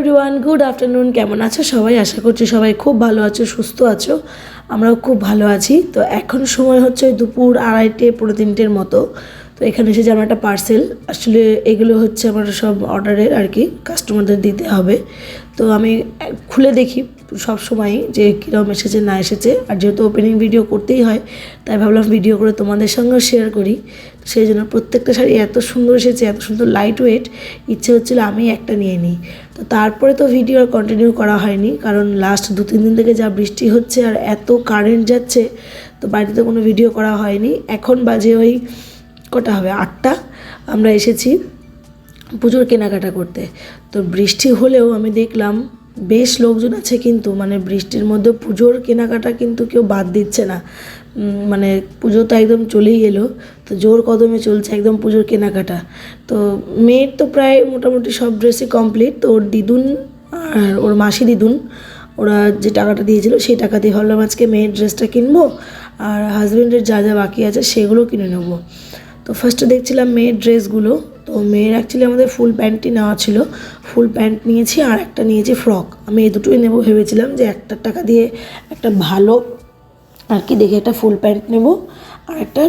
Everyone, good afternoon. কেমন আছো সবাই? আশা করছি সবাই খুব ভালো আছো, সুস্থ আছো। আমরাও খুব ভালো আছি। তো এখন সময় হচ্ছে দুপুর 2:30 পৌনে 3টের মতো। তো এখানে এসেছে আমার একটা পার্সেল। আসলে এগুলো হচ্ছে আমার সব অর্ডারের আর কি, কাস্টমারদের দিতে হবে। তো আমি খুলে দেখি সব সময় যে কীরকম এসেছে না এসেছে। আর যেহেতু ওপেনিং ভিডিও করতেই হয়, তাই ভাবলাম ভিডিও করে তোমাদের সঙ্গেও শেয়ার করি। সেই জন্য প্রত্যেকটা শাড়ি এত সুন্দর এসেছে, এত সুন্দর লাইট ওয়েট, ইচ্ছে হচ্ছিলো আমি একটা নিয়ে নিই। তো তারপরে তো ভিডিও আর কন্টিনিউ করা হয়নি, কারণ লাস্ট 2-3 দিন থেকে যা বৃষ্টি হচ্ছে আর এত কারেন্ট যাচ্ছে, তো বাড়িতে কোনো ভিডিও করা হয়নি। এখন বাজে ওই কটা হবে 8টা। আমরা এসেছি পুজোর কেনাকাটা করতে। তো বৃষ্টি হলেও আমি দেখলাম বেশ লোকজন আছে, কিন্তু মানে বৃষ্টির মধ্যে পুজোর কেনাকাটা কিন্তু কেউ বাদ দিচ্ছে না। মানে পুজো তো একদম চলেই এলো, তো জোর কদমে চলছে একদম পুজোর কেনাকাটা। তো মেয়ের তো প্রায় মোটামুটি সব ড্রেসই কমপ্লিট। তো ওর দিদুন আর ওর মাসি দিদুন ওরা যে টাকাটা দিয়েছিল সেই টাকা দিয়ে ভাবলাম আজকে মেয়ের ড্রেসটা কিনবো, আর হাজব্যান্ডের যা যা বাকি আছে সেগুলো কিনে নেবো। তো ফার্স্টে দেখছিলাম মেয়ের ড্রেসগুলো। তো মেয়ের অ্যাকচুয়ালি আমাদের ফুল প্যান্টই নেওয়া ছিল, ফুল প্যান্ট নিয়েছি আর একটা নিয়েছি ফ্রক। আমি এই দুটোই নেবো ভেবেছিলাম, যে একটা টাকা দিয়ে একটা ভালো আর কি দেখে একটা ফুল প্যান্ট নেব আর একটা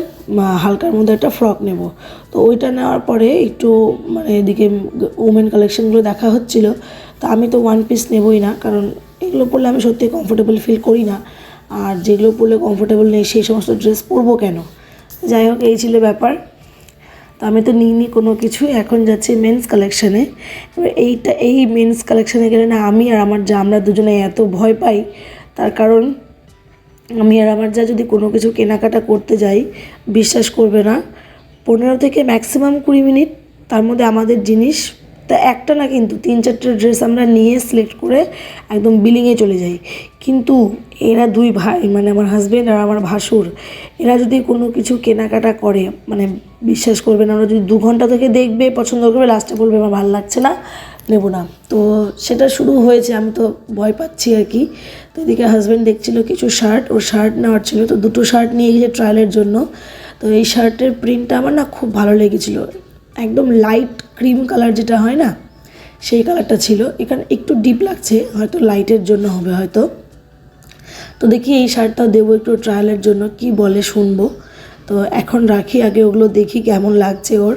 হালকার মধ্যে একটা ফ্রক নেব। তো ওইটা নেওয়ার পরে একটু মানে এদিকে উমেন কালেকশনগুলো দেখা হচ্ছিল। তো আমি তো ওয়ান পিস নেবই না, কারণ এগুলো পরলে আমি সত্যি কমফোর্টেবল ফিল করি না, আর যেগুলো পরলে কমফোর্টেবল নেই সেই সমস্ত ড্রেস পরবো কেন। যাই হোক, এই ছিল ব্যাপার। তো আমি তো নিইনি কোনো কিছু, এখন যাচ্ছি মেন্স কালেকশানে। এবার এই মেন্স কালেকশানে গেলে না আমি আর আমার যা আমরা দুজনে এত ভয় পাই। তার কারণ আমি আর আমার যা যদি কোনো কিছু কেনাকাটা করতে যাই, বিশ্বাস করবে না, 15 থেকে ম্যাক্সিমাম 20 মিনিট তার মধ্যে আমাদের জিনিস, তা একটা না কিন্তু 3-4টে ড্রেস আমরা নিয়ে সিলেক্ট করে একদম বিলিংয়ে চলে যাই। কিন্তু এরা দুই ভাই, মানে আমার হাজব্যান্ড আর আমার ভাসুর, এরা যদি কোনো কিছু কেনাকাটা করে, মানে বিশ্বাস করবে না, আমরা যদি 2 ঘন্টা থেকে দেখবে, পছন্দ করবে, লাস্টে বলবে আমার ভালো লাগছে না, নেব না। তো সেটা শুরু হয়েছে, আমি তো ভয় পাচ্ছি আর কি। তো এদিকে হাজব্যান্ড দেখছিল কিছু শার্ট, ওর শার্ট নেওয়ার ছিল, তো 2টো শার্ট নিয়ে গিয়েছে ট্রায়ালের জন্য। তো এই শার্টের প্রিন্টটা আমার না খুব ভালো লেগেছিলো, একদম লাইট ক্রিম কালার যেটা হয় না, সেই কালারটা ছিল। এখানে একটু ডিপ লাগছে, হয়তো লাইটের জন্য হবে হয়তো। তো দেখি এই শার্টটাও দেবো একটু ট্রায়ালের জন্য, কি বলে শুনবো। তো এখন রাখি, আগে ওগুলো দেখি কেমন লাগছে ওর।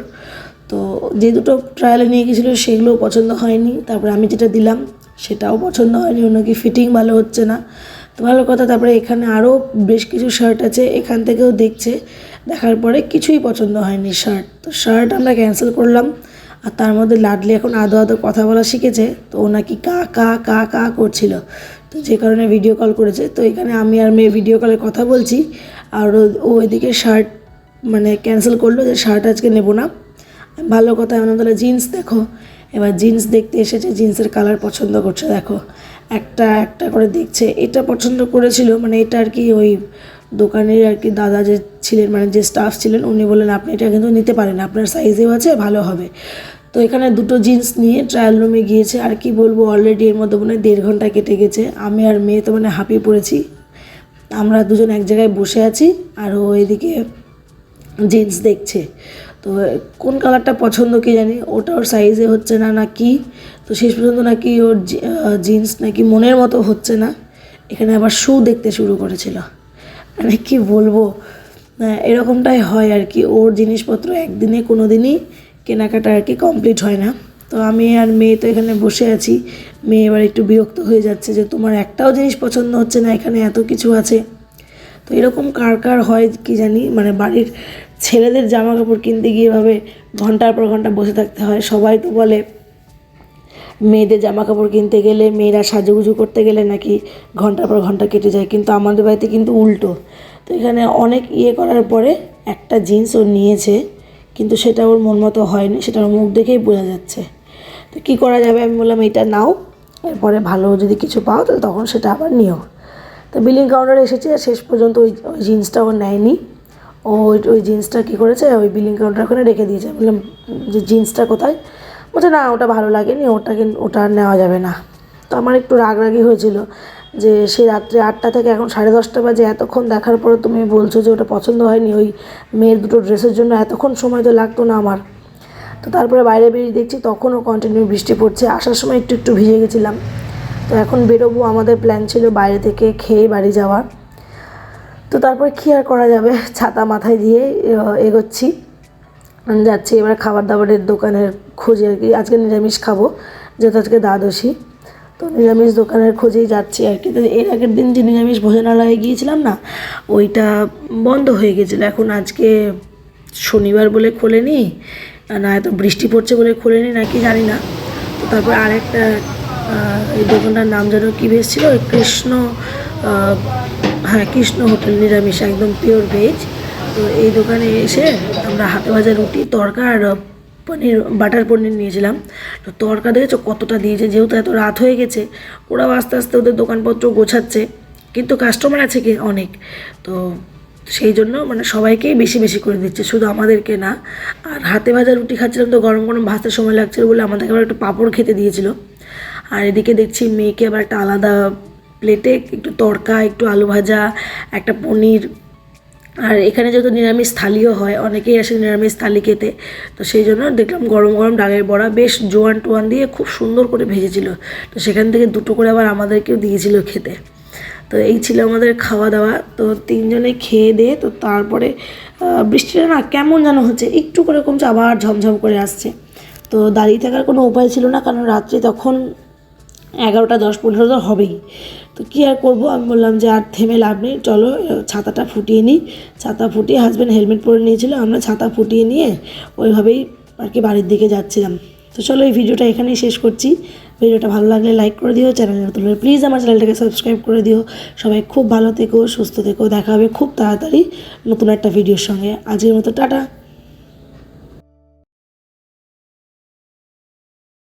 তো যে দুটো ট্রায়ালে নিয়ে গেছিলো সেগুলোও পছন্দ হয়নি, তারপরে আমি যেটা দিলাম সেটাও পছন্দ হয়নি, অন্য কি ফিটিং ভালো হচ্ছে না। তো ভালো কথা, তারপরে এখানে আরও বেশ কিছু শার্ট আছে, এখান থেকেও দেখছে, দেখার পরে কিছুই পছন্দ হয়নি শার্ট। তো শার্ট আমরা ক্যান্সেল করলাম। আর তার মধ্যে লাডলি এখন আদো আদো কথা বলা শিখেছে, তো ও নাকি কা কা কা কা করছিল, তো যে কারণে ভিডিও কল করেছে। তো এখানে আমি আর মেয়ে ভিডিও কলে কথা বলছি, আর ও এদিকে শার্ট মানে ক্যান্সেল করলো, যে শার্ট আজকে নেব না। ভালো কথা, এমন তাহলে জিন্স দেখো। এবার জিন্স দেখতে এসেছে, জিন্সের কালার পছন্দ করছে, দেখো একটা একটা করে দেখছে। এটা পছন্দ করেছিল, মানে এটা আর কি ওই দোকানের আর কি দাদা যে ছিলেন, মানে যে স্টাফ ছিলেন, উনি বললেন আপনি এটা কিন্তু নিতে পারেন, আপনার সাইজেও আছে, ভালো হবে। তো এখানে দুটো জিন্স নিয়ে ট্রায়াল রুমে গিয়েছে। আর কি বলবো, অলরেডি এর মধ্যে মনে হয় 1.5 ঘন্টা কেটে গেছে। আমি আর মেয়ে তো মানে হাঁপিয়ে পড়েছি। আমরা দুজন এক জায়গায় বসে আছি, আর ও এদিকে জিন্স দেখছে। তো কোন কালারটা পছন্দ কি জানি, ওটা ওর সাইজে হচ্ছে না না কি। তো শেষ পর্যন্ত নাকি ওর জিন্স নাকি মনের মতো হচ্ছে না। এখানে আবার শু দেখতে শুরু করেছিল। মানে কি বলবো, এরকমটাই হয় আর কি, ওর জিনিসপত্র একদিনে কোনো দিনই কেনাকাটা আর কি কমপ্লিট হয় না। তো আমি আর মেয়ে তো এখানে বসে আছি। মেয়ে এবার একটু বিরক্ত হয়ে যাচ্ছে, যে তোমার একটাও জিনিস পছন্দ হচ্ছে না, এখানে এত কিছু আছে। তো এরকম কার কার হয় কি জানি, মানে বাড়ির ছেলেদের জামা কাপড় কিনতে গিয়ে এভাবে ঘন্টার পর ঘন্টা বসে থাকতে হয়। সবাই তো বলে মেয়েদের জামা কাপড় কিনতে গেলে, মেয়েরা সাজুগুজু করতে গেলে নাকি ঘন্টার পর ঘন্টা কেটে যায়, কিন্তু আমাদের বাড়িতে কিন্তু উল্টো। তো এখানে অনেক করার পরে একটা জিন্স ও নিয়েছে, কিন্তু সেটা ওর মন মতো হয়নি, সেটা ওর মুখ দেখেই বোঝা যাচ্ছে। তো কী করা যাবে, আমি বললাম এটা নাও, এরপরে ভালো যদি কিছু পাও তাহলে তখন সেটা আবার নিও। তো বিলিং কাউন্টারে এসেছে, আর শেষ পর্যন্ত ওই জিন্সটা ও নেয়নি। ওই জিন্সটা কী করেছে, ওই বিলিং কাউন্টার ওখানে রেখে দিয়েছে। বললাম যে জিন্সটা কোথায়, বলছে না ওটা ভালো লাগেনি, ওটা আর নেওয়া যাবে না। তো আমার একটু রাগরাগি হয়েছিল, যে সেই রাত্রে 8টা থেকে এখন 10:30 বাজে, এতক্ষণ দেখার পরে তুমি বলছো যে ওটা পছন্দ হয়নি। ওই মেয়ের দুটো ড্রেসের জন্য এতক্ষণ সময় তো লাগতো না আমার। তো তারপরে বাইরে বেরিয়ে দেখছি তখনও কন্টিনিউ বৃষ্টি পড়ছে, আসার সময় একটু একটু ভিজে গেছিলাম। তো এখন বেরোবো, আমাদের প্ল্যান ছিল বাইরে থেকে খেয়ে বাড়ি যাওয়ার। তো তারপরে কী আর করা যাবে, ছাতা মাথায় দিয়ে এগোচ্ছি, যাচ্ছি এবার খাবার দাবারের দোকানের খোঁজে আর কি। আজকে নিরামিষ খাবো যেহেতু আজকে দ্বাদশী, তো নিরামিষ দোকানের খোঁজেই যাচ্ছি আর কি। তো এর আগের দিন যে নিরামিষ ভোজনালয়ে গিয়েছিলাম না, ওইটা বন্ধ হয়ে গেছিলো। এখন আজকে শনিবার বলে খোলেনি, না এত বৃষ্টি পড়ছে বলে খোলেনি নাকি জানি না। তো তারপর আরেকটা এই দোকানটার নাম যেন কী বেশ ছিল, কৃষ্ণ, হ্যাঁ কৃষ্ণ হোটেল, নিরামিষ একদম পিওর ভেজ। তো এই দোকানে এসে আমরা হাতে ভাজা রুটি, তড়কা আর পনির, বাটার পনির নিয়েছিলাম। তো তড়কা দেখেছো কতটা দিয়েছে, যেহেতু এত রাত হয়ে গেছে ওরাও আস্তে আস্তে ওদের দোকানপত্র গোছাচ্ছে, কিন্তু কাস্টমার আছে কি অনেক, তো সেই জন্য মানে সবাইকেই বেশি বেশি করে দিচ্ছে, শুধু আমাদেরকে না। আর হাতে ভাজা রুটি খাচ্ছিলাম তো গরম গরম ভাজতে সময় লাগছিল বলে আমাদেরকে আবার একটু পাঁপড় খেতে দিয়েছিল। আর এদিকে দেখছি মেয়েকে আবার একটা আলাদা প্লেটে একটু তড়কা, একটু আলু ভাজা, একটা পনির। আর এখানে যেহেতু নিরামিষ থালিও হয়, অনেকেই আসে নিরামিষ থালি খেতে, তো সেই জন্য দেখলাম গরম গরম ডালের বড়া বেশ জোয়ান টোয়ান দিয়ে খুব সুন্দর করে ভেজেছিল। তো সেখান থেকে দুটো করে আবার আমাদেরকেও দিয়েছিল খেতে। তো এই ছিল আমাদের খাওয়া দাওয়া। তো তিনজনে খেয়ে দিয়ে তো তারপরে বৃষ্টিটা না কেমন যেন হচ্ছে, একটু করে কমছে আবার ঝমঝম করে আসছে। তো দাঁড়িয়ে থাকার কোনো উপায় ছিল না, কারণ রাত্রি তখন 11টা 10-15 তো হবেই। তো কী আর করবো, আমি বললাম যে আর থেমে লাভ নেই, চলো ছাতাটা ফুটিয়ে নিই। ছাতা ফুটিয়ে, হাজব্যান্ড হেলমেট পরে নিয়েছিল, আমরা ছাতা ফুটিয়ে নিয়ে ওইভাবেই আর কি বাড়ির দিকে যাচ্ছিলাম। তো চলো এই ভিডিওটা এখানেই শেষ করছি। ভিডিওটা ভালো লাগলে লাইক করে দিও, চ্যানেলে নতুন হলে প্লিজ আমার চ্যানেলটাকে সাবস্ক্রাইব করে দিও। সবাই খুব ভালো থেকো, সুস্থ থেকো, দেখা হবে খুব তাড়াতাড়ি নতুন একটা ভিডিওর সঙ্গে। আজকের মতো টাটা।